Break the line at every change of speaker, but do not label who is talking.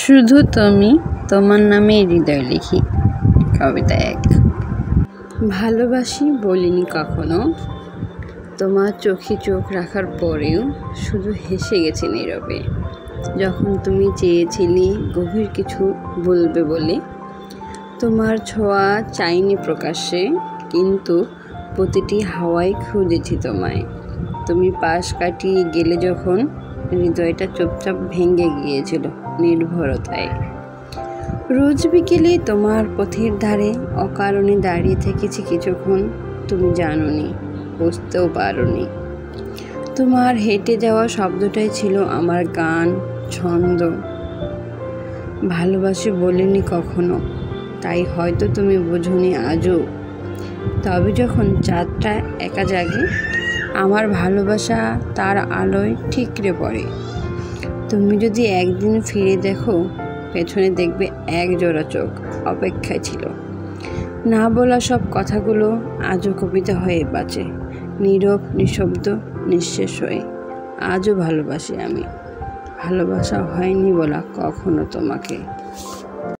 শুধু তুমি, তোমার নামে হৃদয় লিখি। কবিতা 1। ভালোবাসি বলিনি কখনো, তোমার চোখে চোখ রাখার পরেও শুধু হেসে গেছি নীরবে। যখন তুমি চেয়েছিলে গভীর কিছু বলবে বলে, তোমার ছোঁয়া চাইনি প্রকাশ্যে, কিন্তু প্রতিটি হাওয়ায় খুঁজেছি তোমায়। তুমি পাশ কাটিয়ে গেলে যখন, হৃদয়টা চুপচাপ ভেঙে গিয়েছিল নির্ভরতায়। রোজ বিকেলে তোমার পথের ধারে অকারণে দাঁড়িয়ে থেকেছি কিছুক্ষণ। তুমি জানোনি, বুঝতেও পারোনি। তোমার হেঁটে যাওয়া শব্দটাই ছিল আমার গান, ছন্দ। ভালোবাসি বলিনি কখনো, তাই হয়তো তুমি বোঝোনি আজও। তবে যখন চাঁদটা একা জাগে, আমার ভালোবাসা তার আলোয় ঠিকরে পড়ে। তুমি যদি একদিন ফিরে দেখো, পেছনে দেখবে এক জোড়া চোখ অপেক্ষায় ছিল। না বলা সব কথাগুলো আজও কবিতা হয়ে বাঁচে, নীরব, নিঃশব্দ, নিঃশেষ হয়ে। আজও ভালোবাসি আমি, ভালোবাসা হয়নি বলা কখনো তোমাকে।